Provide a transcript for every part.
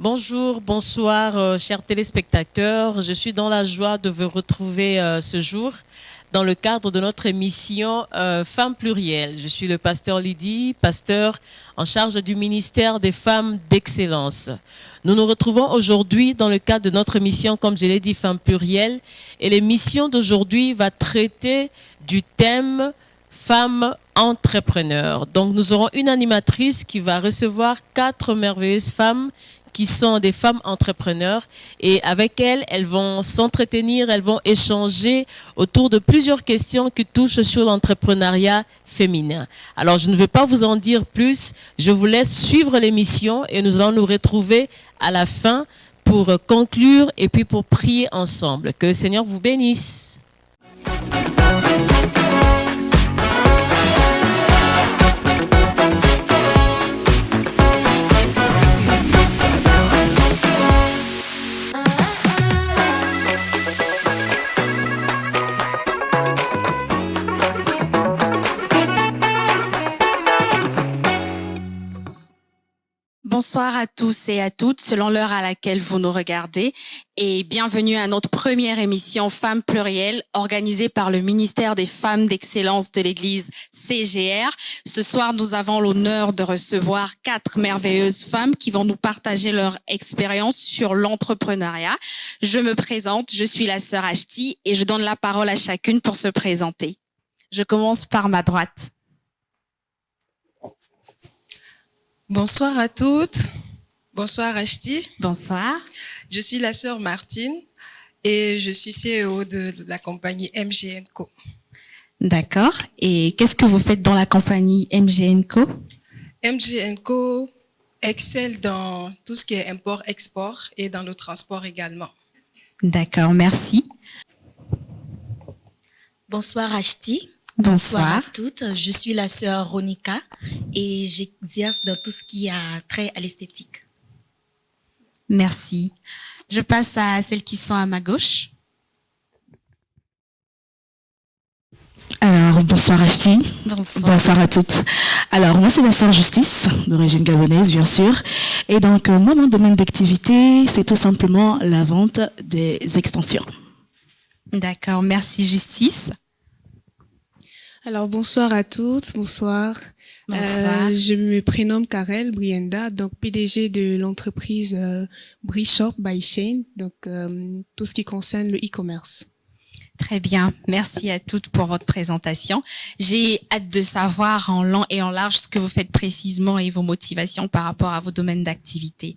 Bonjour, bonsoir, chers téléspectateurs. Je suis dans la joie de vous retrouver ce jour dans le cadre de notre émission Femmes plurielles. Je suis le pasteur Lydie, pasteur en charge du ministère des Femmes d'Excellence. Nous nous retrouvons aujourd'hui dans le cadre de notre émission, comme je l'ai dit, Femmes plurielles. Et l'émission d'aujourd'hui va traiter du thème Femmes entrepreneurs. Donc nous aurons une animatrice qui va recevoir 4 merveilleuses femmes qui sont des femmes entrepreneurs, et avec elles vont s'entretenir, elles vont échanger autour de plusieurs questions qui touchent sur l'entrepreneuriat féminin. Alors, je ne veux pas vous en dire plus, je vous laisse suivre l'émission et nous allons nous retrouver à la fin pour conclure et puis pour prier ensemble. Que le Seigneur vous bénisse. Bonsoir à tous et à toutes, selon l'heure à laquelle vous nous regardez, et bienvenue à notre première émission Femmes plurielles, organisée par le ministère des Femmes d'Excellence de l'Église CGR. Ce soir, nous avons l'honneur de recevoir 4 merveilleuses femmes qui vont nous partager leur expérience sur l'entrepreneuriat. Je me présente, je suis la sœur Ashti et je donne la parole à chacune pour se présenter. Je commence par ma droite. Bonsoir à toutes. Bonsoir Ashti. Bonsoir. Je suis la sœur Martine et je suis CEO de la compagnie MG & Co. D'accord. Et qu'est-ce que vous faites dans la compagnie MG & Co? MG & Co excelle dans tout ce qui est import-export et dans le transport également. D'accord, merci. Bonsoir Ashti. Bonsoir à toutes, je suis la sœur Ronika et j'exerce dans tout ce qui a trait à l'esthétique. Merci. Je passe à celles qui sont à ma gauche. Alors, bonsoir Ashti. Bonsoir. Bonsoir à toutes. Alors, moi, c'est la sœur Justice, d'origine gabonaise, bien sûr. Et donc, moi, mon domaine d'activité, c'est tout simplement la vente des extensions. D'accord, merci Justice. Alors, bonsoir à toutes, bonsoir. Bonsoir. Je me prénomme Karel Brienda, donc PDG de l'entreprise Brishop by Shane, donc tout ce qui concerne le e-commerce. Très bien, merci à toutes pour votre présentation. J'ai hâte de savoir en long et en large ce que vous faites précisément et vos motivations par rapport à vos domaines d'activité.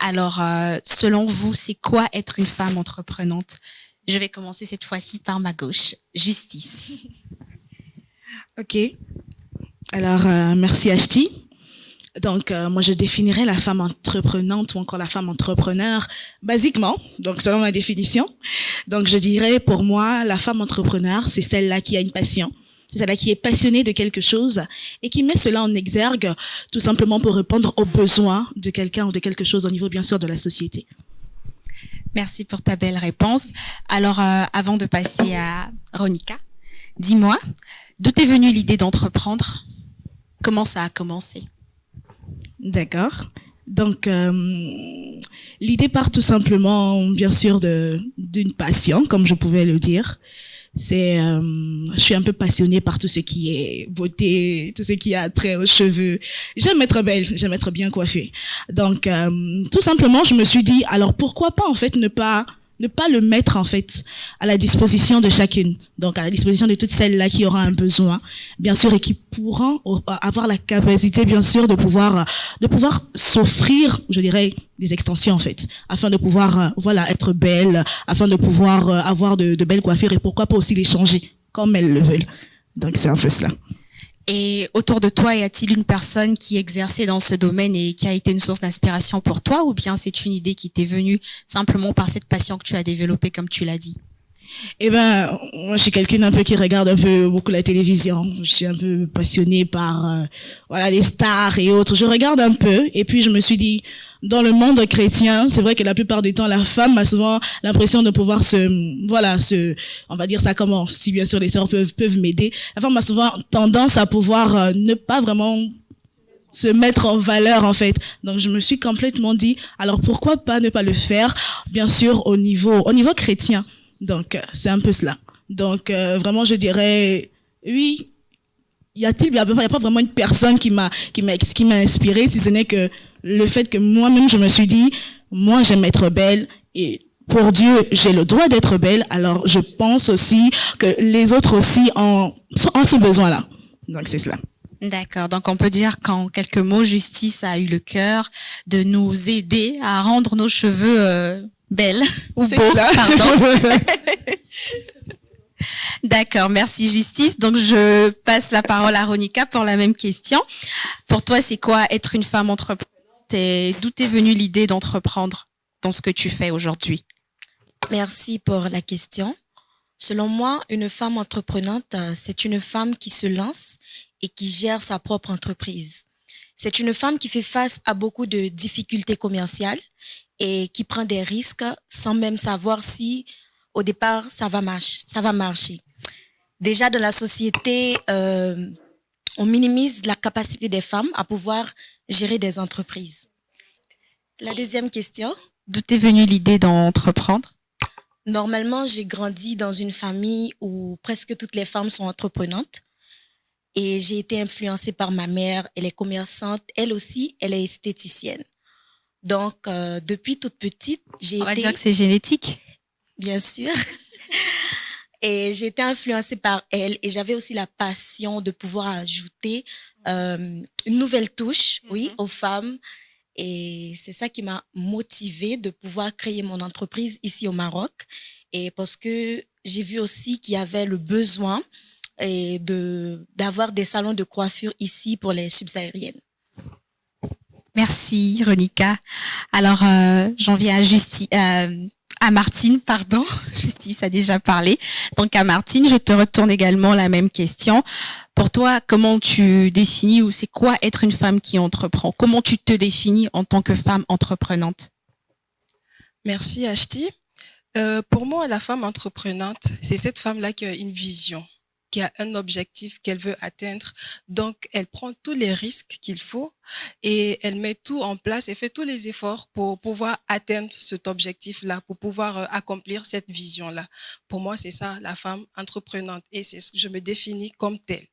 Alors, selon vous, c'est quoi être une femme entreprenante? Je vais commencer cette fois-ci par ma gauche. Justice. Ok. Alors, merci Ashti. Donc, moi, je définirais la femme entreprenante ou encore la femme entrepreneur basiquement, donc selon ma définition. Donc, je dirais pour moi, la femme entrepreneur, c'est celle-là qui a une passion. C'est celle-là qui est passionnée de quelque chose et qui met cela en exergue tout simplement pour répondre aux besoins de quelqu'un ou de quelque chose au niveau, bien sûr, de la société. Merci pour ta belle réponse. Alors, avant de passer à Ronika, dis-moi, d'où t'es venue l'idée d'entreprendre? Comment ça a commencé? D'accord. Donc, l'idée part tout simplement, bien sûr, d'une passion, comme je pouvais le dire. Je suis un peu passionnée par tout ce qui est beauté, tout ce qui a trait aux cheveux. J'aime être belle, j'aime être bien coiffée. Donc, tout simplement, je me suis dit, alors pourquoi pas en fait ne pas le mettre en fait à la disposition de chacune, donc à la disposition de toutes celles-là qui auront un besoin, bien sûr, et qui pourront avoir la capacité, bien sûr, de pouvoir s'offrir, je dirais, des extensions en fait, afin de pouvoir être belle, afin de pouvoir avoir de belles coiffures et pourquoi pas aussi les changer comme elles le veulent. Donc c'est un peu cela. Et autour de toi, y a-t-il une personne qui exerçait dans ce domaine et qui a été une source d'inspiration pour toi, ou bien c'est une idée qui t'est venue simplement par cette passion que tu as développée, comme tu l'as dit? Eh ben, moi, je suis quelqu'un un peu qui regarde un peu beaucoup la télévision. Je suis un peu passionnée par, les stars et autres. Je regarde un peu, et puis je me suis dit, dans le monde chrétien, c'est vrai que la plupart du temps, la femme a souvent l'impression de pouvoir on va dire ça comment, si bien sûr les sœurs peuvent m'aider. La femme a souvent tendance à pouvoir ne pas vraiment se mettre en valeur en fait. Donc je me suis complètement dit alors pourquoi pas ne pas le faire, bien sûr au niveau chrétien. Donc c'est un peu cela. Donc vraiment je dirais oui, il y a pas vraiment une personne qui m'a inspirée, si ce n'est que le fait que moi-même je me suis dit moi j'aime être belle et pour Dieu, j'ai le droit d'être belle, alors je pense aussi que les autres aussi ont ce besoin-là. Donc c'est cela. D'accord. Donc, on peut dire qu'en quelques mots, Justice a eu le cœur de nous aider à rendre nos cheveux belles ou beaux. Pardon. D'accord. Merci, Justice. Donc, je passe la parole à Ronika pour la même question. Pour toi, c'est quoi être une femme entreprenante et d'où t'est venue l'idée d'entreprendre dans ce que tu fais aujourd'hui? Merci pour la question. Selon moi, une femme entreprenante, c'est une femme qui se lance et qui gère sa propre entreprise. C'est une femme qui fait face à beaucoup de difficultés commerciales et qui prend des risques sans même savoir si, au départ, ça va marcher. Déjà, dans la société, on minimise la capacité des femmes à pouvoir gérer des entreprises. La deuxième question. D'où t'est venue l'idée d'entreprendre? Normalement, j'ai grandi dans une famille où presque toutes les femmes sont entreprenantes. Et j'ai été influencée par ma mère. Elle est commerçante. Elle aussi, elle est esthéticienne. Donc, depuis toute petite, On va dire que c'est génétique. Bien sûr. Et j'ai été influencée par elle. Et j'avais aussi la passion de pouvoir ajouter une nouvelle touche, oui, aux femmes. Et c'est ça qui m'a motivée de pouvoir créer mon entreprise ici au Maroc. Et parce que j'ai vu aussi qu'il y avait le besoin d'avoir des salons de coiffure ici pour les subsahariennes. Merci, Ronika. Alors, j'en viens à Martine, pardon. Justice a déjà parlé. Donc, à Martine, je te retourne également la même question. Pour toi, comment tu définis ou c'est quoi être une femme qui entreprend? Comment tu te définis en tant que femme entreprenante? Merci, Ashti. Pour moi, la femme entreprenante, c'est cette femme-là qui a une vision, qui a un objectif qu'elle veut atteindre. Donc, elle prend tous les risques qu'il faut et elle met tout en place et fait tous les efforts pour pouvoir atteindre cet objectif-là, pour pouvoir accomplir cette vision-là. Pour moi, c'est ça, la femme entreprenante et c'est ce que je me définis comme telle.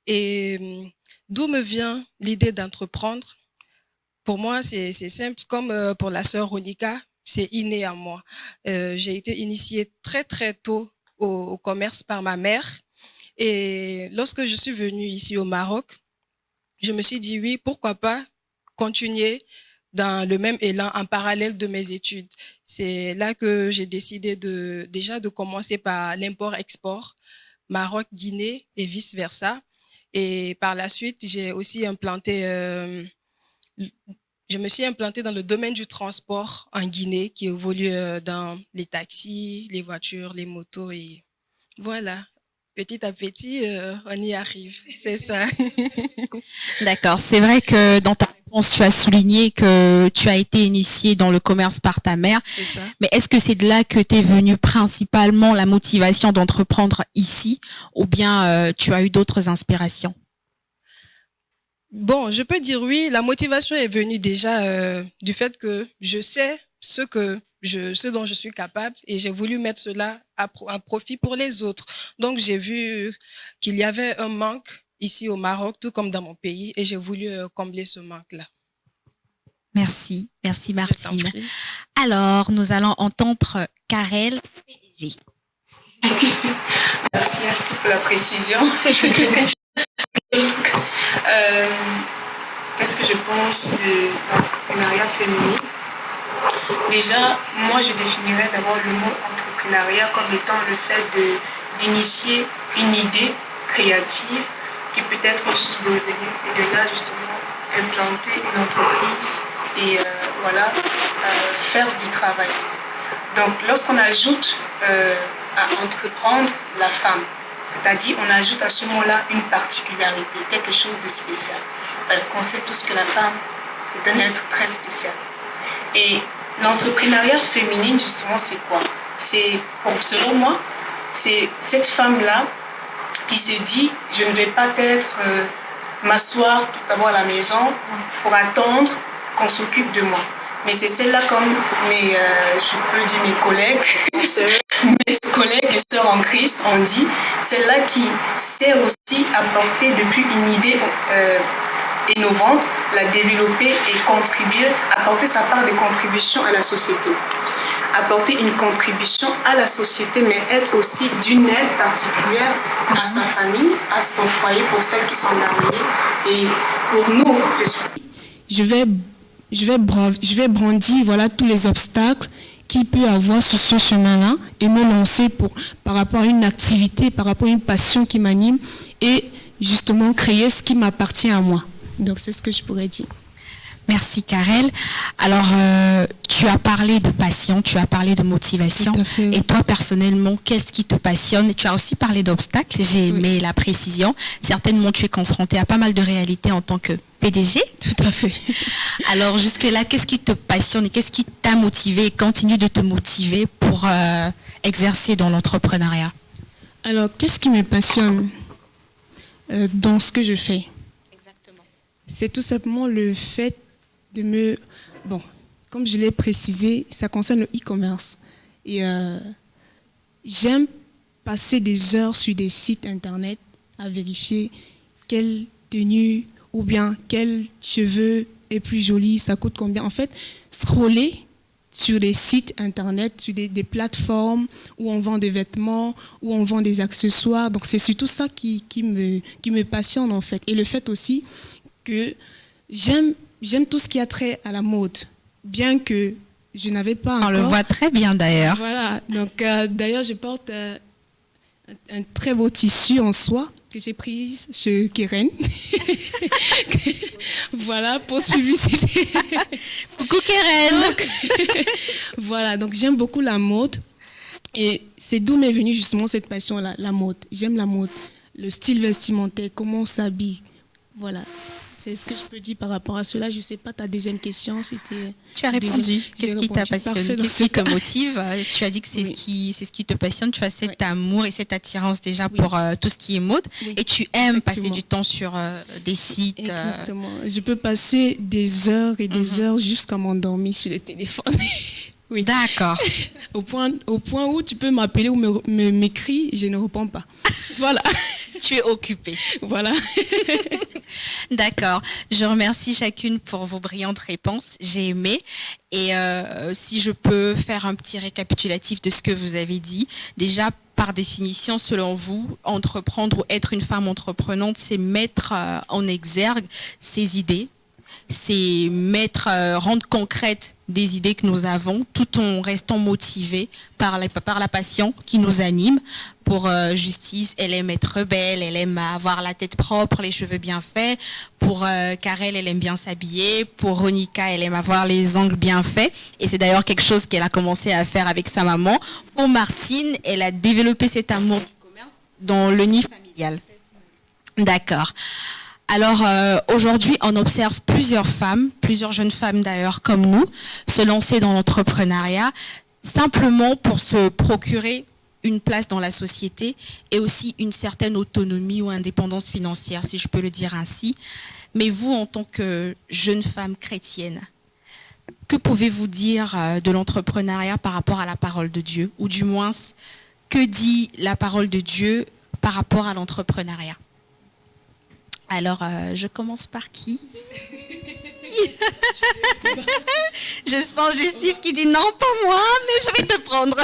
Et d'où me vient l'idée d'entreprendre? Pour moi, c'est simple, comme pour la sœur Ronika, c'est inné à moi. J'ai été initiée très, très tôt au commerce par ma mère. Et lorsque je suis venue ici au Maroc, je me suis dit oui, pourquoi pas continuer dans le même élan en parallèle de mes études. C'est là que j'ai décidé déjà de commencer par l'import-export, Maroc, Guinée et vice-versa. Et par la suite, je me suis implantée dans le domaine du transport en Guinée qui évolue dans les taxis, les voitures, les motos et voilà. Petit à petit, on y arrive. C'est ça. D'accord. C'est vrai que dans ta réponse, tu as souligné que tu as été initiée dans le commerce par ta mère. C'est ça. Mais est-ce que c'est de là que t'es venue principalement la motivation d'entreprendre ici ou bien tu as eu d'autres inspirations? Bon, je peux dire oui. La motivation est venue déjà du fait que je sais ce dont je suis capable et j'ai voulu mettre cela à profit pour les autres. Donc, j'ai vu qu'il y avait un manque ici au Maroc, tout comme dans mon pays, et j'ai voulu combler ce manque-là. Merci. Merci, Martine. Alors, nous allons entendre Karel. Merci Ashti pour la précision. Qu'est-ce que je pense de l'entrepreneuriat féminin? Déjà, moi je définirais d'abord le mot entrepreneuriat comme étant le fait d'initier une idée créative qui peut être une source de revenus et de là justement implanter une entreprise et faire du travail. Donc lorsqu'on ajoute à entreprendre la femme, c'est-à-dire on ajoute à ce mot-là une particularité, quelque chose de spécial. Parce qu'on sait tous que la femme est un être très spécial. Et l'entrepreneuriat féminin, justement, c'est quoi? Selon moi, c'est cette femme-là qui se dit, je ne vais pas être m'asseoir tout d'abord à la maison pour attendre qu'on s'occupe de moi. Mais c'est celle-là, comme je peux dire mes collègues, mes collègues et sœurs en Christ ont dit, celle-là qui sait aussi apporter depuis une idée innovante, la développer et contribuer, apporter sa part de contribution à la société. Apporter une contribution à la société, mais être aussi d'une aide particulière à sa famille, à son foyer, pour celles qui sont mariées et pour nous. Je vais brandir tous les obstacles qu'il peut avoir sur ce chemin-là et me lancer par rapport à une activité, par rapport à une passion qui m'anime et justement créer ce qui m'appartient à moi. Donc c'est ce que je pourrais dire. Merci Karel. Alors, tu as parlé de passion, tu as parlé de motivation. Tout à fait, oui. Et toi, personnellement, qu'est-ce qui te passionne? Tu as aussi parlé d'obstacles, j'ai aimé la précision. Certainement, tu es confronté à pas mal de réalités en tant que PDG. Tout à fait. Alors, jusque-là, qu'est-ce qui te passionne et qu'est-ce qui t'a motivé et continue de te motiver pour exercer dans l'entrepreneuriat? Alors, qu'est-ce qui me passionne dans ce que je fais? Exactement. C'est tout simplement le fait de comme je l'ai précisé, ça concerne le e-commerce. Et j'aime passer des heures sur des sites internet à vérifier quelle tenue ou bien quel cheveu est plus joli, ça coûte combien. En fait, scroller sur des sites internet, sur des plateformes où on vend des vêtements, où on vend des accessoires. Donc c'est surtout ça qui me passionne en fait. Et le fait aussi que j'aime tout ce qui a trait à la mode, bien que je n'avais pas encore... On le voit très bien d'ailleurs. Voilà, donc d'ailleurs je porte un très beau tissu en soie que j'ai pris chez Keren. Voilà, pause publicité. Coucou Keren. Voilà, donc j'aime beaucoup la mode et c'est d'où m'est venue justement cette passion-là, la mode. J'aime la mode, le style vestimentaire, comment on s'habille, voilà. C'est ce que je peux dire par rapport à cela. Je ne sais pas, ta deuxième question, c'était... Tu as répondu. Qu'est-ce qui t'a passionné? Qu'est-ce qui te motive? Tu as dit que c'est ce qui te passionne. Tu as cet amour et cette attirance déjà pour tout ce qui est mode. Oui. Et tu aimes passer du temps sur des sites. Exactement. Je peux passer des heures et des heures jusqu'à m'endormir sur le téléphone. Oui. D'accord. Au point où tu peux m'appeler ou m'écrire, je ne réponds pas. Voilà. Tu es occupée. Voilà. D'accord. Je remercie chacune pour vos brillantes réponses. J'ai aimé. Et si je peux faire un petit récapitulatif de ce que vous avez dit. Déjà, par définition, selon vous, entreprendre ou être une femme entreprenante, c'est mettre en exergue ses idées. C'est rendre concrètes des idées que nous avons, tout en restant motivés par la passion qui nous anime. Pour Justice, elle aime être belle, elle aime avoir la tête propre, les cheveux bien faits. Pour Karel, elle aime bien s'habiller. Pour Ronika, elle aime avoir les ongles bien faits. Et c'est d'ailleurs quelque chose qu'elle a commencé à faire avec sa maman. Pour Martine, elle a développé cet amour du commerce dans le nid familial. D'accord. Alors aujourd'hui, on observe plusieurs jeunes femmes d'ailleurs comme nous, se lancer dans l'entrepreneuriat simplement pour se procurer une place dans la société et aussi une certaine autonomie ou indépendance financière, si je peux le dire ainsi. Mais vous, en tant que jeune femme chrétienne, que pouvez-vous dire de l'entrepreneuriat par rapport à la parole de Dieu? Ou du moins, que dit la parole de Dieu par rapport à l'entrepreneuriat? Alors, je commence par qui? Je sens Jessie qui dit non, pas moi, mais je vais te prendre.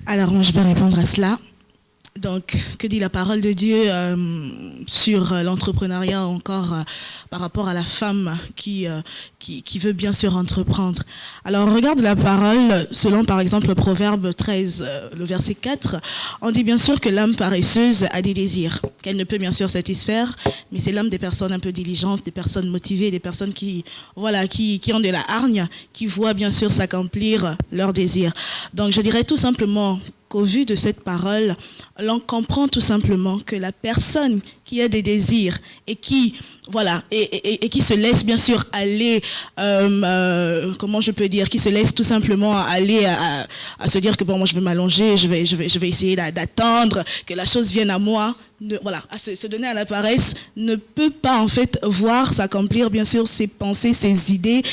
Alors, je vais répondre à cela. Donc, que dit la parole de Dieu sur l'entrepreneuriat encore par rapport à la femme qui veut bien sûr entreprendre? Alors, regarde la parole, selon par exemple le Proverbe 13, le verset 4, on dit bien sûr que l'âme paresseuse a des désirs qu'elle ne peut bien sûr satisfaire, mais c'est l'âme des personnes un peu diligentes, des personnes motivées, des personnes qui ont de la hargne, qui voient bien sûr s'accomplir leurs désirs. Donc, je dirais tout simplement qu'au vu de cette parole, l'on comprend tout simplement que la personne qui a des désirs et qui qui se laisse bien sûr aller, comment je peux dire, qui se laisse tout simplement aller à se dire que bon, moi je vais m'allonger, je vais essayer d'attendre que la chose vienne à moi. voilà, à se donner à la paresse, ne peut pas en fait voir s'accomplir bien sûr ses pensées, ses idées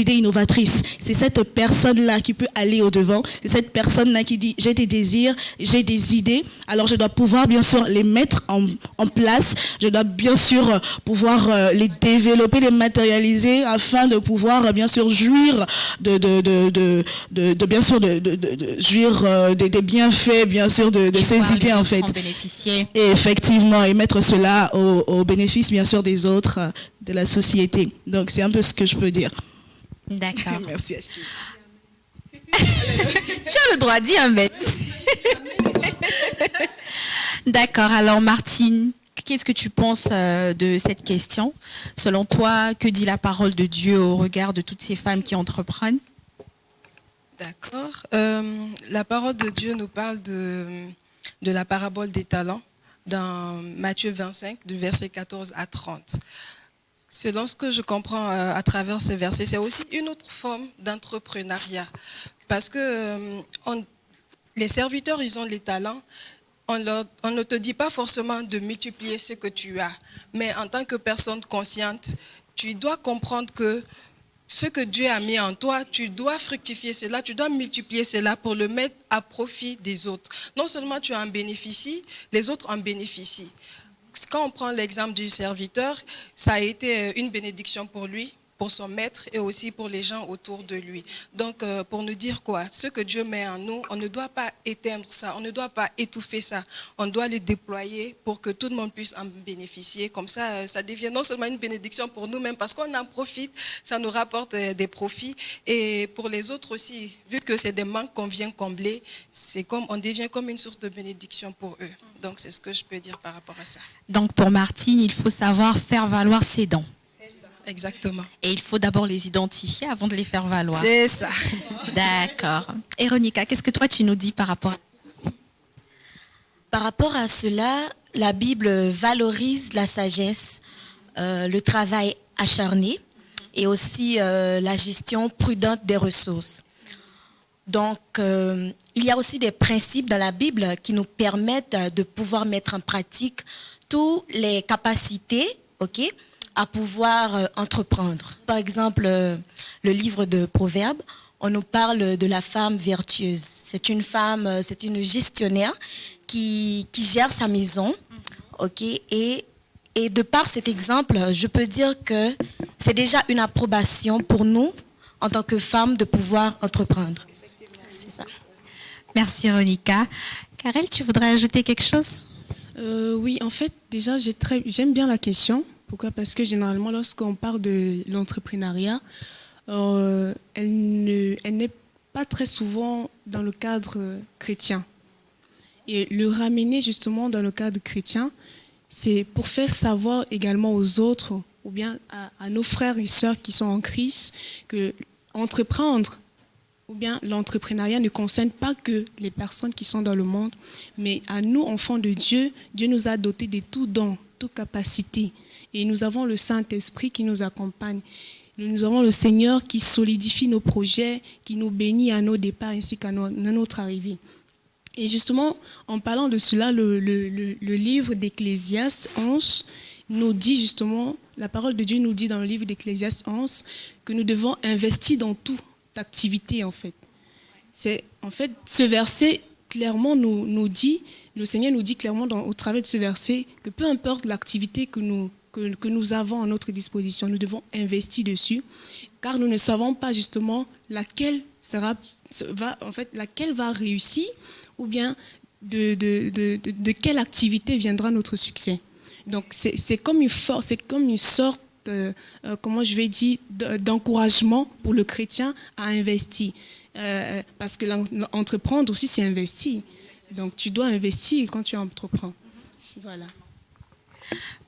innovatrices. C'est cette personne-là qui peut aller au-devant. C'est cette personne-là qui dit j'ai des désirs, j'ai des idées, alors je dois pouvoir bien sûr les mettre en place. Je dois bien sûr pouvoir les développer, les matérialiser afin de pouvoir bien sûr jouir jouir des bienfaits bien sûr de ces idées en fait. Bénéficier. Et effectivement, et mettre cela au bénéfice, bien sûr, des autres, de la société. Donc, c'est un peu ce que je peux dire. D'accord. Merci, Ashti. Tu as le droit, dis un bête. D'accord. Alors, Martine, qu'est-ce que tu penses de cette question? Selon toi, que dit la parole de Dieu au regard de toutes ces femmes qui entreprennent? D'accord. La parole de Dieu nous parle de la parabole des talents dans Matthieu 25, du verset 14 à 30. Selon ce que je comprends à travers ce verset, c'est aussi une autre forme d'entrepreneuriat. Parce que les serviteurs, ils ont les talents. On ne te dit pas forcément de multiplier ce que tu as. Mais en tant que personne consciente, tu dois comprendre que ce que Dieu a mis en toi, tu dois fructifier cela, tu dois multiplier cela pour le mettre à profit des autres. Non seulement tu en bénéficies, les autres en bénéficient. Quand on prend l'exemple du serviteur, ça a été une bénédiction pour lui, pour son maître et aussi pour les gens autour de lui. Donc, pour nous dire quoi? Ce que Dieu met en nous, on ne doit pas éteindre ça, on ne doit pas étouffer ça. On doit le déployer pour que tout le monde puisse en bénéficier. Comme ça, ça devient non seulement une bénédiction pour nous-mêmes, parce qu'on en profite, ça nous rapporte des profits. Et pour les autres aussi, vu que c'est des manques qu'on vient combler, on devient comme une source de bénédiction pour eux. Donc, c'est ce que je peux dire par rapport à ça. Donc, pour Martine, il faut savoir faire valoir ses dons. Exactement. Et il faut d'abord les identifier avant de les faire valoir. C'est ça. D'accord. Véronica, qu'est-ce que toi tu nous dis par rapport à... Par rapport à cela, la Bible valorise la sagesse, le travail acharné et aussi la gestion prudente des ressources. Donc, il y a aussi des principes dans la Bible qui nous permettent de pouvoir mettre en pratique toutes les capacités, à pouvoir entreprendre. Par exemple, le livre de Proverbes, on nous parle de la femme vertueuse. C'est une femme, c'est une gestionnaire qui gère sa maison. Et de par cet exemple, je peux dire que c'est déjà une approbation pour nous, en tant que femmes, de pouvoir entreprendre. C'est ça. Merci, Véronica. Karel, tu voudrais ajouter quelque chose? Oui, en fait, déjà, j'aime bien la question. Pourquoi? Parce que généralement, lorsqu'on parle de l'entrepreneuriat, elle n'est pas très souvent dans le cadre chrétien. Et le ramener justement dans le cadre chrétien, c'est pour faire savoir également aux autres, ou bien à nos frères et sœurs qui sont en Christ, que entreprendre, ou bien l'entrepreneuriat ne concerne pas que les personnes qui sont dans le monde, mais à nous, enfants de Dieu, Dieu nous a dotés de tout don, toute capacité. Et nous avons le Saint-Esprit qui nous accompagne. Nous avons le Seigneur qui solidifie nos projets, qui nous bénit à nos départs ainsi qu'à notre arrivée. Et justement, en parlant de cela, le livre d'Ecclésiaste 11 nous dit justement, la parole de Dieu nous dit dans le livre d'Ecclésiaste 11 que nous devons investir dans toute activité en fait. Ce verset clairement nous dit, le Seigneur nous dit clairement au travers de ce verset que peu importe l'activité que nous avons à notre disposition, nous devons investir dessus, car nous ne savons pas justement laquelle va réussir, ou bien de quelle activité viendra notre succès. Donc c'est comme une sorte, comment je vais dire, d'encouragement pour le chrétien à investir, parce que entreprendre aussi c'est investir. Donc tu dois investir quand tu entreprends. Voilà.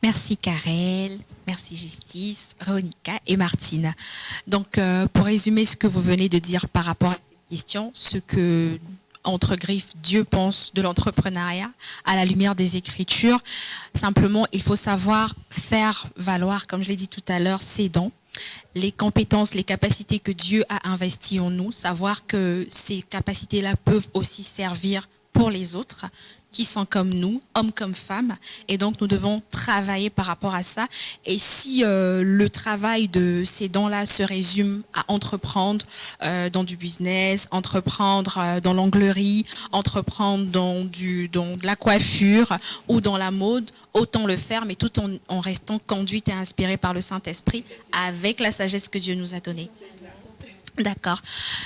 Merci Karel, merci Justice, Véronica et Martine. Donc pour résumer ce que vous venez de dire par rapport à cette question, ce que entre griffes Dieu pense de l'entrepreneuriat à la lumière des Écritures, simplement il faut savoir faire valoir, comme je l'ai dit tout à l'heure, ses dons, les compétences, les capacités que Dieu a investies en nous, savoir que ces capacités-là peuvent aussi servir pour les autres. qui sont comme nous, hommes comme femmes, et donc nous devons travailler par rapport à ça. Et si le travail de ces dons-là se résume à entreprendre dans du business, entreprendre dans l'onglerie, entreprendre dans de la coiffure ou dans la mode, autant le faire, mais tout en restant conduite et inspirée par le Saint-Esprit avec la sagesse que Dieu nous a donnée. D'accord.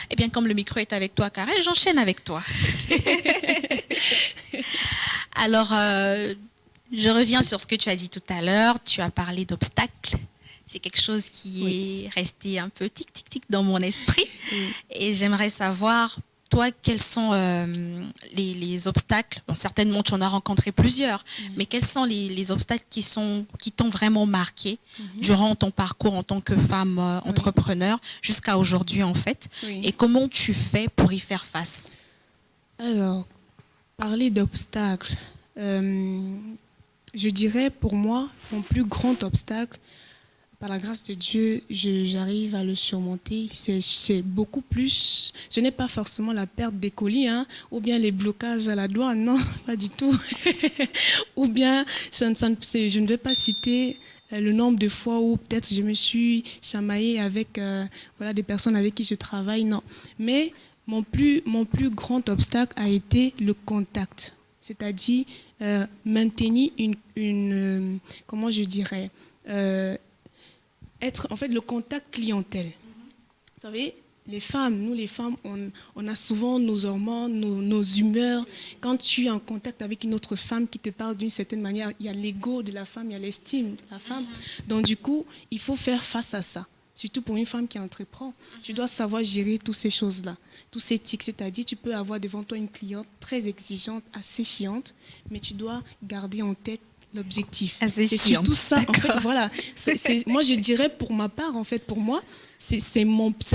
Eh bien, comme le micro est avec toi, Karel, j'enchaîne avec toi. Alors, je reviens sur ce que tu as dit tout à l'heure. Tu as parlé d'obstacles. C'est quelque chose qui est resté un peu tic-tic-tic dans mon esprit. Et j'aimerais savoir, toi, quels sont les obstacles? Bon, certainement, tu en as rencontré plusieurs, mais quels sont les obstacles qui t'ont vraiment marqué durant ton parcours en tant que femme entrepreneur jusqu'à aujourd'hui, en fait? Et comment tu fais pour y faire face? Alors, parler d'obstacles, je dirais pour moi, mon plus grand obstacle, par la grâce de Dieu, j'arrive à le surmonter. C'est beaucoup plus. Ce n'est pas forcément la perte des colis, ou bien les blocages à la douane, non, pas du tout. Ou bien, je ne vais pas citer le nombre de fois où peut-être je me suis chamaillée avec des personnes avec qui je travaille, non. Mais mon plus grand obstacle a été le contact, c'est-à-dire maintenir une comment je dirais, être en fait le contact clientèle. Vous savez, nous les femmes, on a souvent nos hormones, nos humeurs. Quand tu es en contact avec une autre femme qui te parle d'une certaine manière, il y a l'ego de la femme, il y a l'estime de la femme. Donc du coup, il faut faire face à ça. Surtout pour une femme qui entreprend. Tu dois savoir gérer toutes ces choses-là, tous ces tics. C'est-à-dire, tu peux avoir devant toi une cliente très exigeante, assez chiante, mais tu dois garder en tête l'objectif. C'est surtout ça. En fait, voilà. Moi, je dirais pour ma part, en fait, pour moi, ça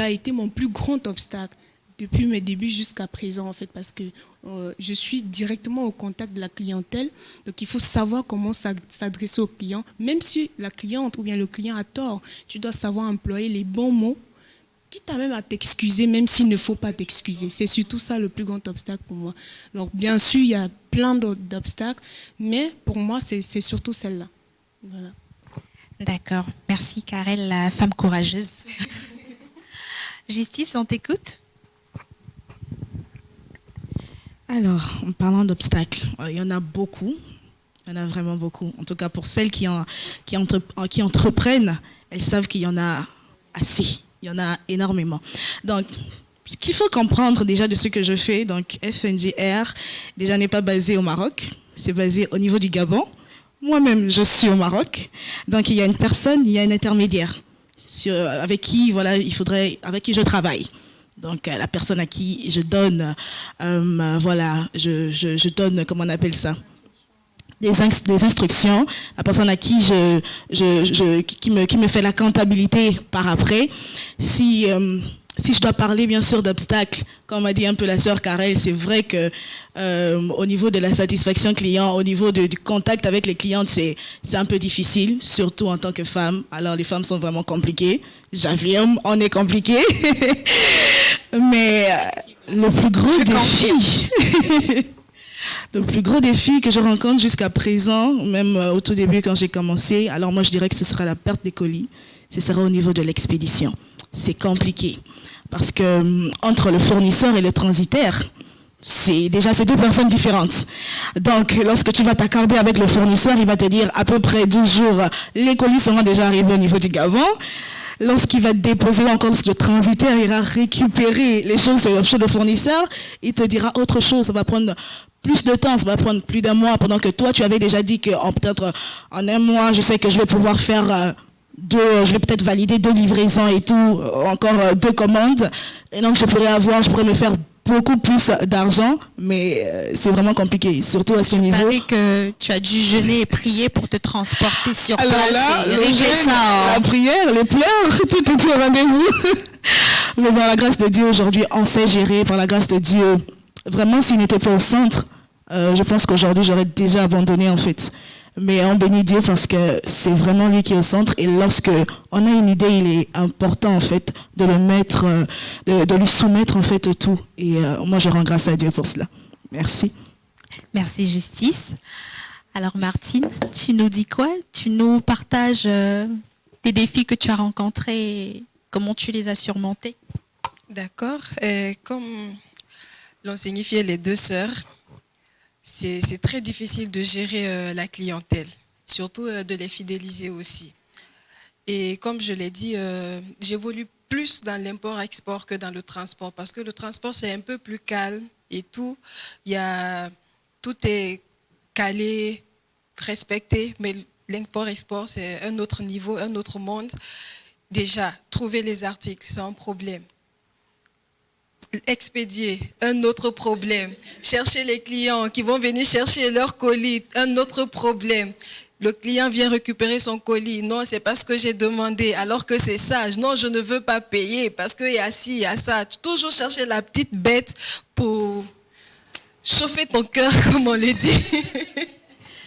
a été mon plus grand obstacle depuis mes débuts jusqu'à présent, en fait, parce que je suis directement au contact de la clientèle. Donc, il faut savoir comment s'adresser au client. Même si la cliente ou bien le client a tort, tu dois savoir employer les bons mots, quitte à même à t'excuser, même s'il ne faut pas t'excuser. C'est surtout ça le plus grand obstacle pour moi. Alors, bien sûr, il y a plein d'autres obstacles, mais pour moi, c'est surtout celle-là. Voilà. D'accord. Merci, Karel, la femme courageuse. Justice, on t'écoute? Alors, en parlant d'obstacles, il y en a beaucoup. Il y en a vraiment beaucoup. En tout cas, pour celles qui entreprennent, elles savent qu'il y en a assez. Il y en a énormément. Donc, ce qu'il faut comprendre déjà de ce que je fais, donc FNGR, déjà n'est pas basé au Maroc, c'est basé au niveau du Gabon. Moi-même, je suis au Maroc. Donc, il y a une personne, il y a un intermédiaire avec qui je travaille. Donc, la personne à qui je donne, je donne, comment on appelle ça, des instructions, la personne à qui qui me fait la comptabilité par après. Si je dois parler bien sûr d'obstacles, comme a dit un peu la sœur Karel, c'est vrai que au niveau de la satisfaction client, au niveau du contact avec les clientes, c'est un peu difficile, surtout en tant que femme. Alors les femmes sont vraiment compliquées. J'affirme, on est compliquées. Mais le plus gros défi... Le plus gros défi que je rencontre jusqu'à présent, même au tout début quand j'ai commencé, alors moi je dirais que ce sera la perte des colis, ce sera au niveau de l'expédition. C'est compliqué parce que entre le fournisseur et le transitaire, c'est deux personnes différentes. Donc lorsque tu vas t'accorder avec le fournisseur, il va te dire à peu près 12 jours, les colis seront déjà arrivés au niveau du Gabon. Lorsqu'il va te déposer encore, lorsque le transitaire ira récupérer les choses chez le fournisseur, il te dira autre chose, ça va prendre plus de temps, ça va prendre plus d'un mois, pendant que toi, tu avais déjà dit que peut-être en un mois, je sais que je vais pouvoir faire je vais peut-être valider 2 livraisons et tout, encore 2 commandes, et donc je pourrais me faire beaucoup plus d'argent, mais c'est vraiment compliqué, surtout à ce niveau. Il paraît que tu as dû jeûner et prier pour te transporter sur place et régler ça. La prière, les pleurs, tout était au rendez-vous. Mais par la grâce de Dieu, aujourd'hui, on sait gérer, par la grâce de Dieu. Vraiment, s'il n'était pas au centre, je pense qu'aujourd'hui, j'aurais déjà abandonné, en fait. Mais on bénit Dieu parce que c'est vraiment lui qui est au centre. Et lorsque on a une idée, il est important, en fait, de le mettre, de lui soumettre, en fait, tout. Et moi, je rends grâce à Dieu pour cela. Merci. Merci Justice. Alors Martine, tu nous dis quoi? Tu nous partages des défis que tu as rencontrés et comment tu les as surmontés? D'accord. Comme l'ont signifié les deux sœurs, c'est très difficile de gérer la clientèle, surtout de les fidéliser aussi. Et comme je l'ai dit, j'évolue plus dans l'import-export que dans le transport, parce que le transport, c'est un peu plus calme et tout. Tout est calé, respecté, mais l'import-export, c'est un autre niveau, un autre monde. Déjà, trouver les articles, c'est un problème. Expédier, un autre problème. Chercher les clients qui vont venir chercher leur colis, un autre problème. Le client vient récupérer son colis. Non, c'est pas ce que j'ai demandé, alors que c'est ça. Non, je ne veux pas payer parce qu'il y a ci, il y a ça. Toujours chercher la petite bête pour chauffer ton cœur, comme on le dit.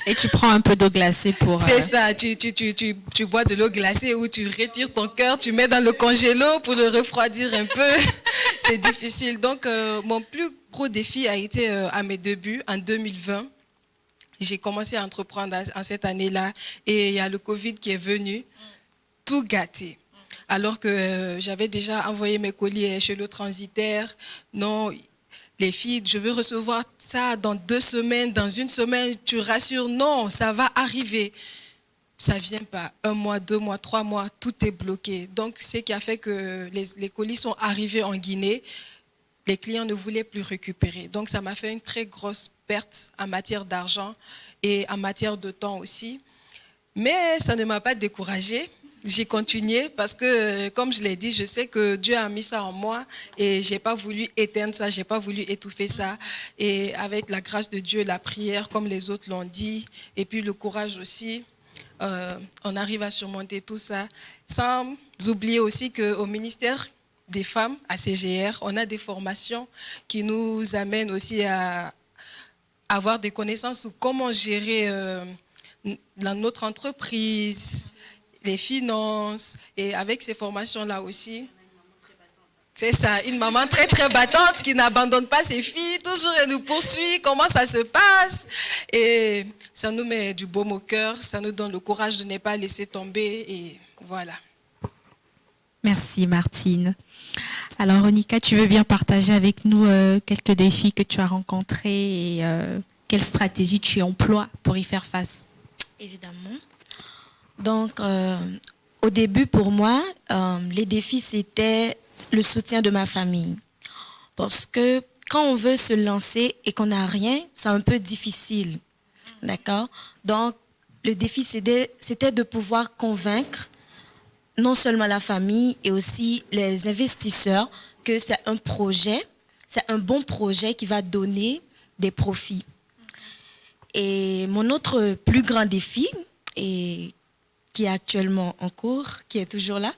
Et tu prends un peu d'eau glacée pour... C'est ça, tu bois de l'eau glacée ou tu retires ton cœur, tu mets dans le congélo pour le refroidir un peu. C'est difficile. Donc, mon plus gros défi a été à mes débuts, en 2020. J'ai commencé à entreprendre en cette année-là et il y a le Covid qui est venu, tout gâté. Alors que j'avais déjà envoyé mes colis chez le transitaire. Non, les filles, je veux recevoir ça dans 2 semaines, dans 1 semaine, tu rassures, non, ça va arriver. Ça ne vient pas. 1 mois, 2 mois, 3 mois, tout est bloqué. Donc, ce qui a fait que les colis sont arrivés en Guinée. Les clients ne voulaient plus récupérer. Donc, ça m'a fait une très grosse perte en matière d'argent et en matière de temps aussi. Mais ça ne m'a pas découragée. J'ai continué parce que, comme je l'ai dit, je sais que Dieu a mis ça en moi et je n'ai pas voulu éteindre ça, je n'ai pas voulu étouffer ça. Et avec la grâce de Dieu, la prière, comme les autres l'ont dit, et puis le courage aussi, on arrive à surmonter tout ça. Sans oublier aussi qu'au ministère des femmes, à CGR, on a des formations qui nous amènent aussi à avoir des connaissances sur comment gérer dans notre entreprise, les finances, et avec ces formations-là aussi. C'est ça, une maman très très battante qui n'abandonne pas ses filles, toujours elle nous poursuit, comment ça se passe. Et ça nous met du baume au cœur, ça nous donne le courage de ne pas laisser tomber, et voilà. Merci Martine. Alors Onika, tu veux bien partager avec nous quelques défis que tu as rencontrés et quelle stratégie tu emploies pour y faire face? Évidemment. Donc, au début, pour moi, les défis, c'était le soutien de ma famille. Parce que quand on veut se lancer et qu'on n'a rien, c'est un peu difficile. D'accord? Donc, le défi, c'était de pouvoir convaincre non seulement la famille et aussi les investisseurs que c'est un projet, c'est un bon projet qui va donner des profits. Et mon autre plus grand défi, et qui est actuellement en cours, qui est toujours là,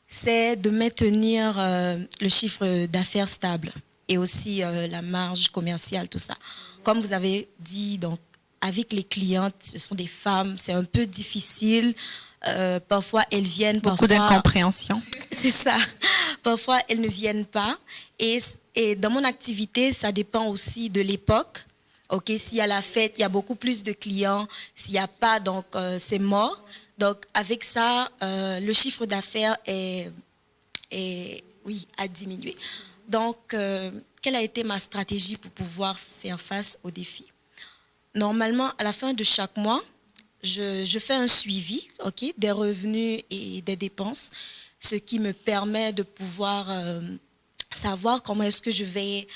c'est de maintenir le chiffre d'affaires stable et aussi la marge commerciale, tout ça. Comme vous avez dit, donc, avec les clientes, ce sont des femmes, c'est un peu difficile. Parfois, elles viennent. Beaucoup d'incompréhension. C'est ça. Parfois, elles ne viennent pas. Et dans mon activité, ça dépend aussi de l'époque. Ok, s'il y a la fête, il y a beaucoup plus de clients. S'il n'y a pas, donc c'est mort. Donc, avec ça, le chiffre d'affaires a diminué. Donc, quelle a été ma stratégie pour pouvoir faire face aux défis? Normalement, à la fin de chaque mois, je fais un suivi, ok, des revenus et des dépenses, ce qui me permet de pouvoir savoir comment est-ce que je vais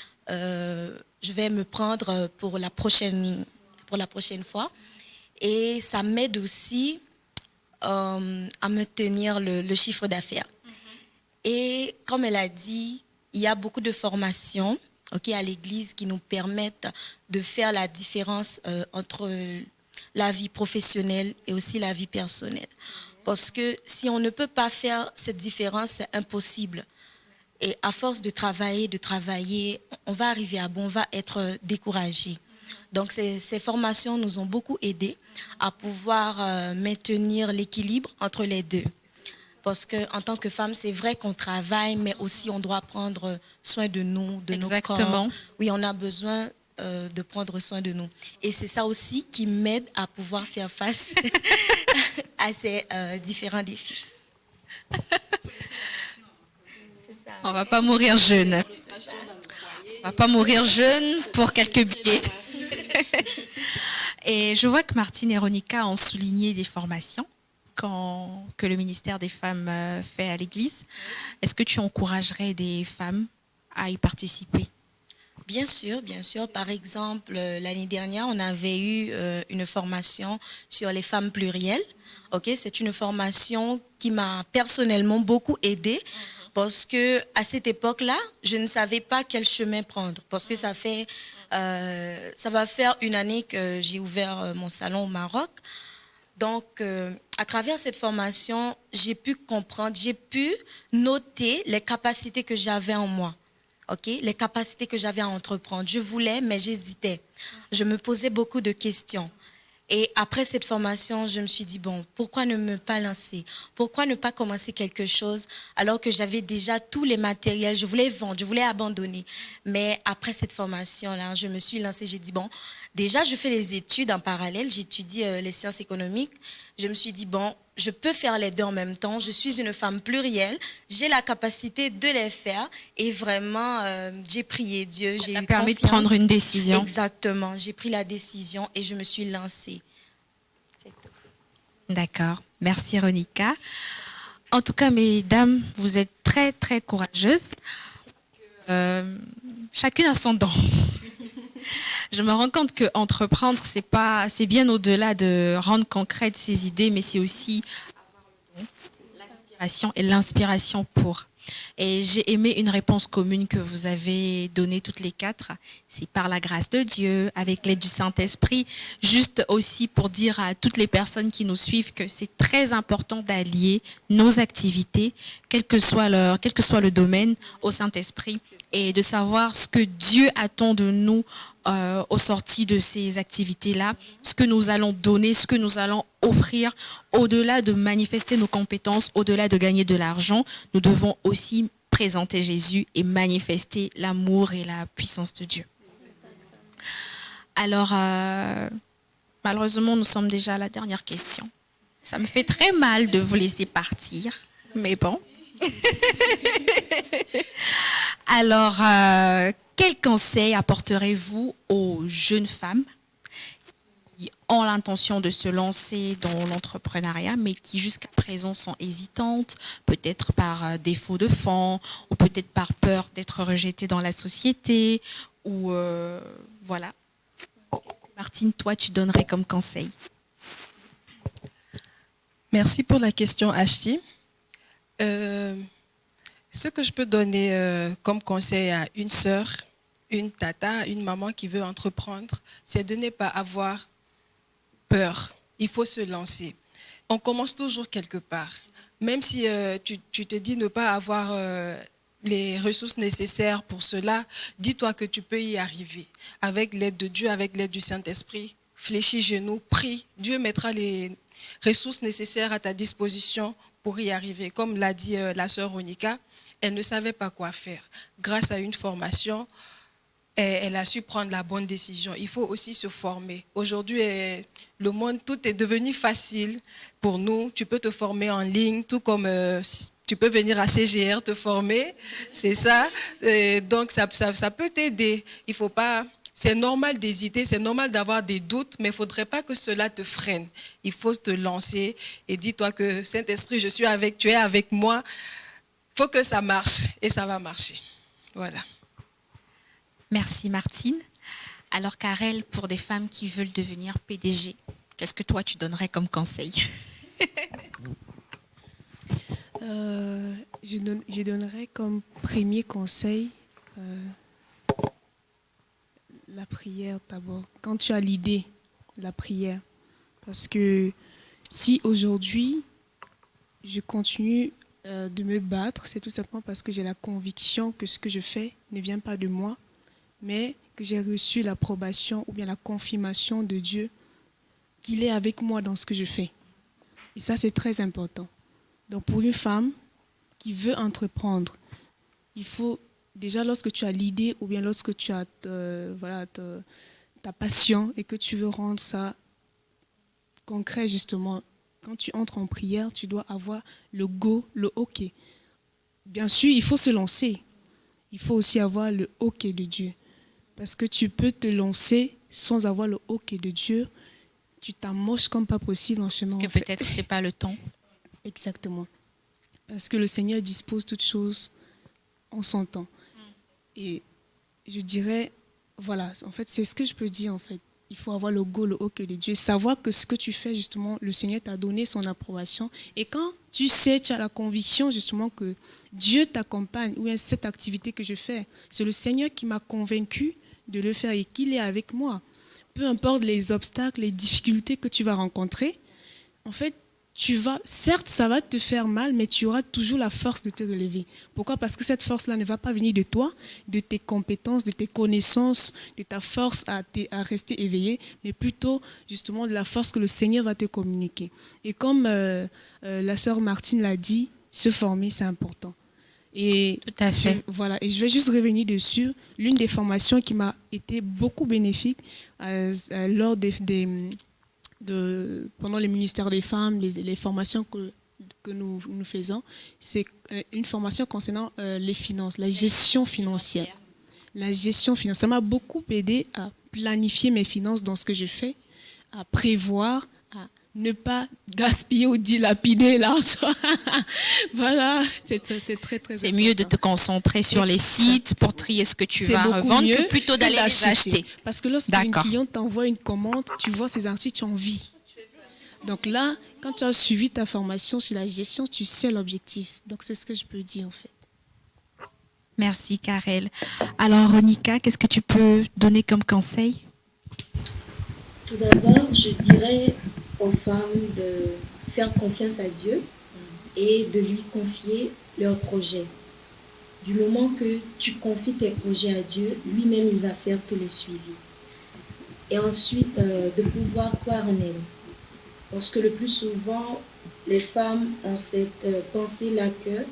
me prendre pour la prochaine fois. Et ça m'aide aussi à maintenir le chiffre d'affaires. Et comme elle a dit, il y a beaucoup de formations à l'église qui nous permettent de faire la différence entre la vie professionnelle et aussi la vie personnelle. Parce que si on ne peut pas faire cette différence, c'est impossible. Et à force de travailler, on va arriver à bout, on va être découragé. Donc ces formations nous ont beaucoup aidés à pouvoir maintenir l'équilibre entre les deux. Parce qu'en tant que femme, c'est vrai qu'on travaille, mais aussi on doit prendre soin de nous, de nos corps. Oui, on a besoin de prendre soin de nous. Et c'est ça aussi qui m'aide à pouvoir faire face à ces différents défis. On va pas mourir jeune. On va pas mourir jeune pour quelques billets. Et je vois que Martine et Ronica ont souligné des formations que le ministère des Femmes fait à l'Église. Est-ce que tu encouragerais des femmes à y participer? Bien sûr, bien sûr. Par exemple, l'année dernière, on avait eu une formation sur les femmes plurielles. Ok, c'est une formation qui m'a personnellement beaucoup aidée parce que à cette époque-là, je ne savais pas quel chemin prendre parce que ça va faire une année que j'ai ouvert mon salon au Maroc. Donc, à travers cette formation, j'ai pu comprendre, j'ai pu noter les capacités que j'avais en moi. Okay? Les capacités que j'avais à entreprendre. Je voulais, mais j'hésitais. Je me posais beaucoup de questions. Et après cette formation, je me suis dit, bon, pourquoi ne me pas lancer? Pourquoi ne pas commencer quelque chose alors que j'avais déjà tous les matériels? Je voulais vendre, je voulais abandonner. Mais après cette formation-là, je me suis lancée. J'ai dit, bon, déjà, je fais les études en parallèle. J'étudie les sciences économiques. Je me suis dit, bon, je peux faire les deux en même temps. Je suis une femme plurielle. J'ai la capacité de les faire. Et vraiment, j'ai prié Dieu. J'ai eu permis de confiance. prendre une décision. Exactement. J'ai pris la décision et je me suis lancée. D'accord. Merci, Ronica. En tout cas, mesdames, vous êtes très, très courageuses. Chacune a son don. Je me rends compte que entreprendre, c'est bien au-delà de rendre concrètes ses idées, mais c'est aussi l'aspiration et l'inspiration pour. Et j'ai aimé une réponse commune que vous avez donnée toutes les quatre. C'est par la grâce de Dieu, avec l'aide du Saint-Esprit. Juste aussi pour dire à toutes les personnes qui nous suivent que c'est très important d'allier nos activités, quel que soit le domaine, au Saint-Esprit, et de savoir ce que Dieu attend de nous au sorti de ces activités-là, ce que nous allons donner, ce que nous allons offrir, au-delà de manifester nos compétences, au-delà de gagner de l'argent, nous devons aussi présenter Jésus et manifester l'amour et la puissance de Dieu. Alors, malheureusement, nous sommes déjà à la dernière question. Ça me fait très mal de vous laisser partir, mais bon. Alors, quel conseil apporterez-vous aux jeunes femmes qui ont l'intention de se lancer dans l'entrepreneuriat, mais qui jusqu'à présent sont hésitantes, peut-être par défaut de fonds, ou peut-être par peur d'être rejetées dans la société, ou voilà. Martine, toi, tu donnerais comme conseil? Merci pour la question, Ashti. Ce que je peux donner comme conseil à une sœur, une tata, une maman qui veut entreprendre, c'est de ne pas avoir peur. Il faut se lancer. On commence toujours quelque part. Même si tu te dis ne pas avoir les ressources nécessaires pour cela, dis-toi que tu peux y arriver. Avec l'aide de Dieu, avec l'aide du Saint-Esprit, fléchis genoux, prie. Dieu mettra les ressources nécessaires à ta disposition pour y arriver. Comme l'a dit la sœur Ronica, elle ne savait pas quoi faire. Grâce à une formation, elle a su prendre la bonne décision. Il faut aussi se former. Aujourd'hui, le monde, tout est devenu facile pour nous. Tu peux te former en ligne, tout comme tu peux venir à CGR te former. C'est ça. Donc, ça peut t'aider. Il faut pas... C'est normal d'hésiter, c'est normal d'avoir des doutes, mais il ne faudrait pas que cela te freine. Il faut te lancer et dis-toi que Saint-Esprit, tu es avec moi. Il faut que ça marche et ça va marcher. Voilà. Merci Martine. Alors Karel, pour des femmes qui veulent devenir PDG, qu'est-ce que toi tu donnerais comme conseil? Je donnerais comme premier conseil la prière d'abord. Quand tu as l'idée, la prière. Parce que si aujourd'hui je continue de me battre, c'est tout simplement parce que j'ai la conviction que ce que je fais ne vient pas de moi, mais que j'ai reçu l'approbation ou bien la confirmation de Dieu qu'il est avec moi dans ce que je fais. Et ça, c'est très important. Donc pour une femme qui veut entreprendre, il faut déjà lorsque tu as l'idée ou bien lorsque tu as ta passion et que tu veux rendre ça concret justement, quand tu entres en prière, tu dois avoir le go, le OK. Bien sûr, il faut se lancer. Il faut aussi avoir le OK de Dieu. Parce que tu peux te lancer sans avoir le OK de Dieu. Tu t'amoches comme pas possible en chemin. Parce que peut-être c'est pas le temps. Exactement. Parce que le Seigneur dispose toutes choses en son temps. Et je dirais, voilà, en fait, c'est ce que je peux dire en fait. Il faut avoir le go, le OK de Dieu. Savoir que ce que tu fais, justement, le Seigneur t'a donné son approbation. Et quand tu sais, tu as la conviction, justement, que Dieu t'accompagne, ou bien cette activité que je fais, c'est le Seigneur qui m'a convaincu de le faire et qu'il est avec moi. Peu importe les obstacles, les difficultés que tu vas rencontrer, en fait, certes, ça va te faire mal, mais tu auras toujours la force de te relever. Pourquoi? Parce que cette force-là ne va pas venir de toi, de tes compétences, de tes connaissances, de ta force à rester éveillé, mais plutôt justement de la force que le Seigneur va te communiquer. Et comme la sœur Martine l'a dit, se former, c'est important. Et tout à fait. Voilà, et je vais juste revenir dessus. L'une des formations qui m'a été beaucoup bénéfique lors pendant les ministères des femmes, les formations que nous faisons, c'est une formation concernant les finances, la gestion financière. La gestion financière, ça m'a beaucoup aidé à planifier mes finances dans ce que je fais, à prévoir, à ne pas gaspiller ou dilapider l'argent. Voilà, c'est très, très important. C'est mieux de te concentrer sur les sites pour trier ce que tu vas revendre que plutôt d'aller les acheter. Parce que lorsqu'une cliente t'envoie une commande, tu vois ces articles, tu as envie. Donc là, quand tu as suivi ta formation sur la gestion, tu sais l'objectif. Donc c'est ce que je peux dire en fait. Merci Karel. Alors Ronika, qu'est-ce que tu peux donner comme conseil? Tout d'abord, je dirais aux femmes de faire confiance à Dieu et de lui confier leurs projets. Du moment que tu confies tes projets à Dieu, lui-même, il va faire tous les suivis. Et ensuite, de pouvoir croire en elle. Parce que le plus souvent, les femmes ont cette pensée-là que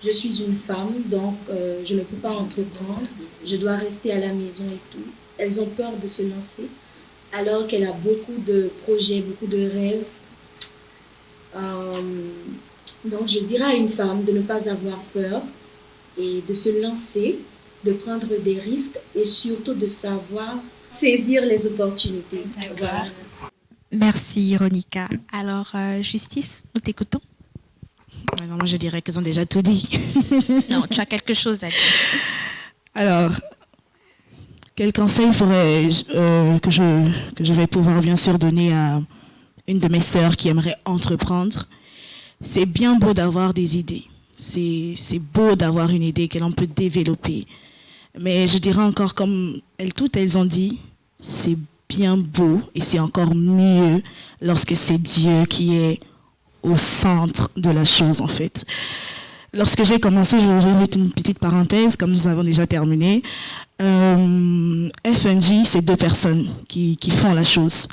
je suis une femme, donc je ne peux pas entreprendre, je dois rester à la maison et tout. Elles ont peur de se lancer, alors qu'elle a beaucoup de projets, beaucoup de rêves. Donc je dirais à une femme de ne pas avoir peur et de se lancer, de prendre des risques et surtout de savoir saisir les opportunités. Voilà. Merci Ronika. Alors Justice, nous t'écoutons. Moi je dirais qu'elles ont déjà tout dit. Non, tu as quelque chose à dire. Alors, quel conseil que je vais pouvoir bien sûr donner à une de mes sœurs qui aimerait entreprendre? C'est bien beau d'avoir des idées. C'est beau d'avoir une idée que l'on peut développer. Mais je dirais encore, comme elles ont dit, c'est bien beau et c'est encore mieux lorsque c'est Dieu qui est au centre de la chose en fait. Lorsque j'ai commencé, je vais mettre une petite parenthèse, comme nous avons déjà terminé. FNJ, c'est 2 personnes qui font la chose.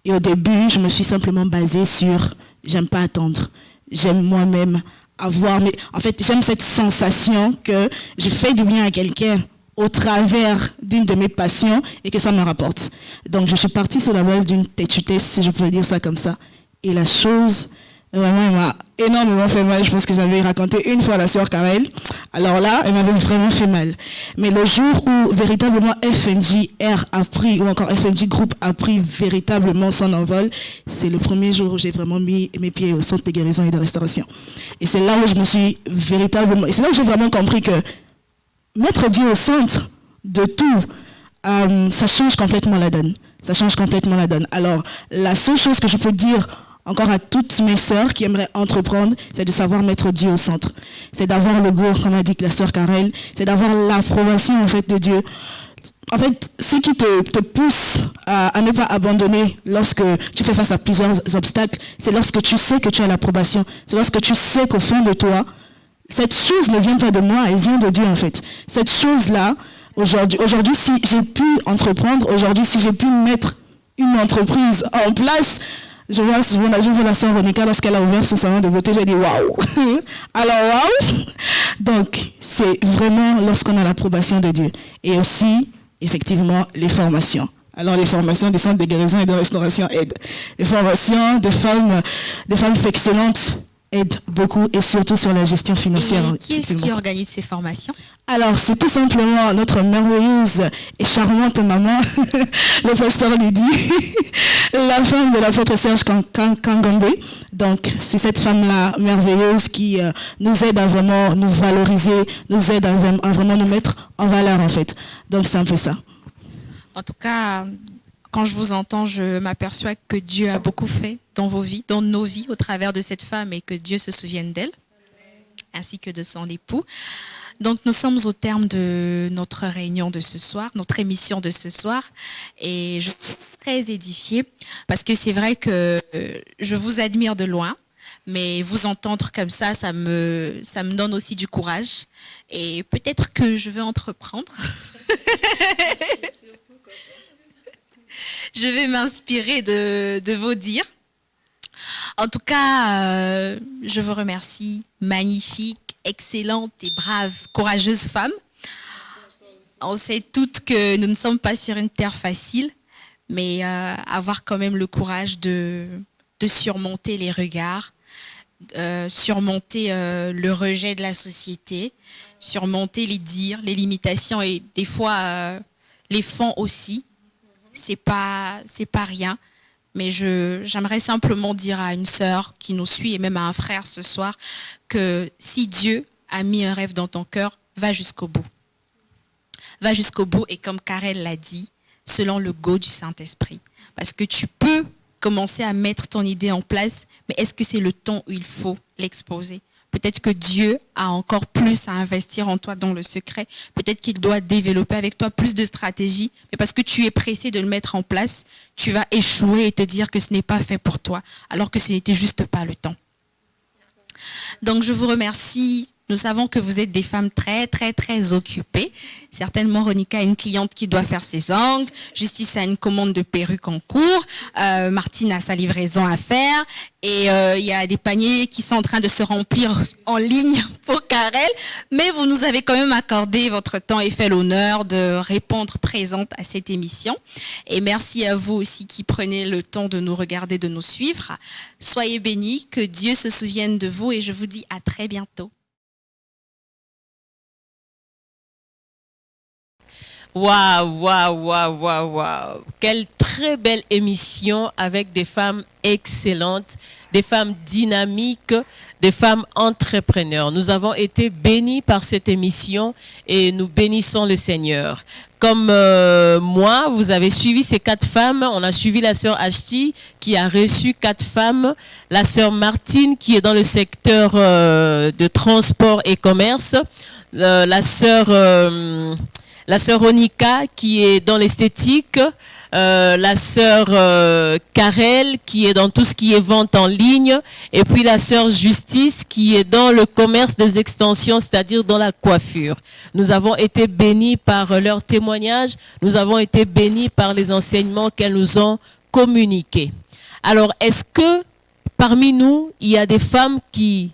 Et au début, je me suis simplement basée sur j'aime pas attendre. J'aime moi-même avoir... Mais en fait, j'aime cette sensation que je fais du bien à quelqu'un au travers d'une de mes passions et que ça me rapporte. Donc, je suis partie sur la base d'une têtutesse, si je peux dire ça comme ça. Et la chose... Vraiment, elle m'a énormément fait mal. Je pense que j'avais raconté une fois à la sœur Karel. Alors là, elle m'avait vraiment fait mal. Mais le jour où véritablement FNJR a pris, ou encore FNJ Group a pris véritablement son envol, c'est le premier jour où j'ai vraiment mis mes pieds au centre de guérison et de restauration. Et c'est là où je me suis véritablement... Et c'est là où j'ai vraiment compris que mettre Dieu au centre de tout, ça change complètement la donne. Ça change complètement la donne. Alors, la seule chose que je peux dire encore à toutes mes sœurs qui aimeraient entreprendre, c'est de savoir mettre Dieu au centre. C'est d'avoir le goût, comme a dit la sœur Karel, c'est d'avoir l'approbation en fait de Dieu. En fait, ce qui te pousse à ne pas abandonner lorsque tu fais face à plusieurs obstacles, c'est lorsque tu sais que tu as l'approbation. C'est lorsque tu sais qu'au fond de toi, cette chose ne vient pas de moi, elle vient de Dieu en fait. Cette chose-là, aujourd'hui, si j'ai pu entreprendre, aujourd'hui, si j'ai pu mettre une entreprise en place, je vois la sœur Ronika lorsqu'elle a ouvert son salon de beauté, j'ai dit waouh. Alors waouh. Donc c'est vraiment lorsqu'on a l'approbation de Dieu. Et aussi, effectivement, les formations. Alors, les formations des centres de guérison et de restauration aident. Les formations de femmes excellentes aident beaucoup, et surtout sur la gestion financière. Et qui est-ce qui organise ces formations? Alors, c'est tout simplement notre merveilleuse et charmante maman, le pasteur Lydie, la femme de l'apôtre Serge Kangombe. Donc, c'est cette femme-là merveilleuse qui nous aide à vraiment nous valoriser, nous aide à vraiment nous mettre en valeur, en fait. Donc, c'est un peu ça. En tout cas, quand je vous entends, je m'aperçois que Dieu a beaucoup fait dans vos vies, dans nos vies, au travers de cette femme, et que Dieu se souvienne d'elle, ainsi que de son époux. Donc, nous sommes au terme de notre réunion de ce soir, notre émission de ce soir, et je suis très édifiée, parce que c'est vrai que je vous admire de loin, mais vous entendre comme ça me donne aussi du courage, et peut-être que je vais entreprendre. Je vais m'inspirer de vos dires. En tout cas, je vous remercie. Magnifique, excellente et brave, courageuse femme. On sait toutes que nous ne sommes pas sur une terre facile, mais avoir quand même le courage de surmonter les regards, surmonter le rejet de la société, surmonter les dires, les limitations et des fois les fonds aussi. C'est pas rien, mais j'aimerais simplement dire à une sœur qui nous suit et même à un frère ce soir que si Dieu a mis un rêve dans ton cœur, va jusqu'au bout. Va jusqu'au bout, et comme Karel l'a dit, selon le go du Saint-Esprit. Parce que tu peux commencer à mettre ton idée en place, mais est-ce que c'est le temps où il faut l'exposer? Peut-être que Dieu a encore plus à investir en toi dans le secret. Peut-être qu'il doit développer avec toi plus de stratégies. Mais parce que tu es pressé de le mettre en place, tu vas échouer et te dire que ce n'est pas fait pour toi, alors que ce n'était juste pas le temps. Donc, je vous remercie. Nous savons que vous êtes des femmes très, très, très occupées. Certainement, Ronica a une cliente qui doit faire ses ongles. Justice a une commande de perruque en cours. Martine a sa livraison à faire. Et il y a des paniers qui sont en train de se remplir en ligne pour Karel. Mais vous nous avez quand même accordé votre temps et fait l'honneur de répondre présente à cette émission. Et merci à vous aussi qui prenez le temps de nous regarder, de nous suivre. Soyez bénis, que Dieu se souvienne de vous, et je vous dis à très bientôt. Waouh, waouh, waouh, waouh, waouh. Quelle très belle émission avec des femmes excellentes, des femmes dynamiques, des femmes entrepreneurs. Nous avons été bénis par cette émission et nous bénissons le Seigneur. Comme moi, vous avez suivi ces 4 femmes. On a suivi la sœur Ashti qui a reçu 4 femmes. La sœur Martine qui est dans le secteur de transport et commerce. La sœur Ronica qui est dans l'esthétique, la sœur Karel qui est dans tout ce qui est vente en ligne, et puis la sœur Justice qui est dans le commerce des extensions, c'est-à-dire dans la coiffure. Nous avons été bénis par leurs témoignages, nous avons été bénis par les enseignements qu'elles nous ont communiqués. Alors, est-ce que parmi nous, il y a des femmes qui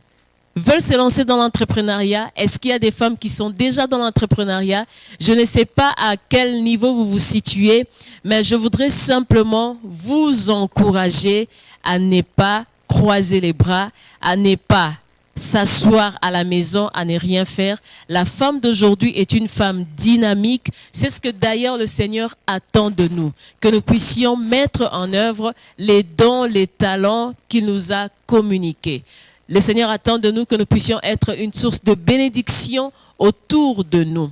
veulent se lancer dans l'entrepreneuriat? Est-ce qu'il y a des femmes qui sont déjà dans l'entrepreneuriat? Je ne sais pas à quel niveau vous vous situez, mais je voudrais simplement vous encourager à ne pas croiser les bras, à ne pas s'asseoir à la maison, à ne rien faire. La femme d'aujourd'hui est une femme dynamique. C'est ce que d'ailleurs le Seigneur attend de nous, que nous puissions mettre en œuvre les dons, les talents qu'il nous a communiqués. Le Seigneur attend de nous que nous puissions être une source de bénédiction autour de nous.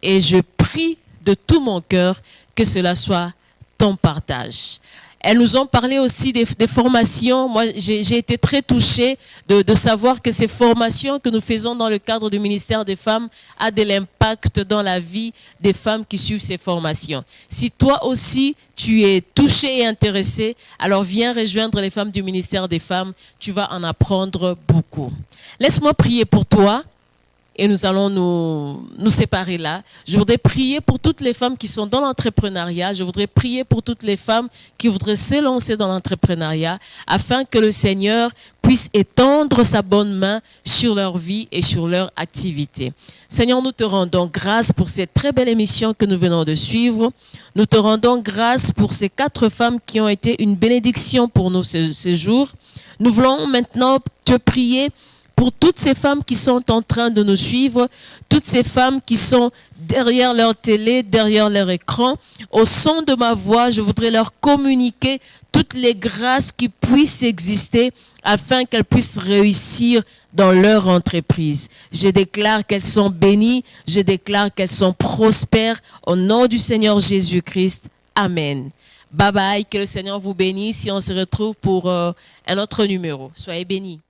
Et je prie de tout mon cœur que cela soit ton partage. Elles nous ont parlé aussi des formations. Moi, j'ai été très touchée de savoir que ces formations que nous faisons dans le cadre du ministère des Femmes a de l'impact dans la vie des femmes qui suivent ces formations. Si toi aussi, tu es touché et intéressé, alors viens rejoindre les femmes du ministère des Femmes. Tu vas en apprendre beaucoup. Laisse-moi prier pour toi. Et nous allons nous séparer là. Je voudrais prier pour toutes les femmes qui sont dans l'entrepreneuriat. Je voudrais prier pour toutes les femmes qui voudraient s'élancer dans l'entrepreneuriat afin que le Seigneur puisse puisse étendre sa bonne main sur leur vie et sur leur activité. Seigneur, nous te rendons grâce pour cette très belle émission que nous venons de suivre. Nous te rendons grâce pour ces 4 femmes qui ont été une bénédiction pour nous ce jour. Nous voulons maintenant te prier pour toutes ces femmes qui sont en train de nous suivre, toutes ces femmes qui sont derrière leur télé, derrière leur écran. Au son de ma voix, je voudrais leur communiquer toutes les grâces qui puissent exister afin qu'elles puissent réussir dans leur entreprise. Je déclare qu'elles sont bénies, je déclare qu'elles sont prospères au nom du Seigneur Jésus-Christ. Amen. Bye bye, que le Seigneur vous bénisse et on se retrouve pour un autre numéro. Soyez bénis.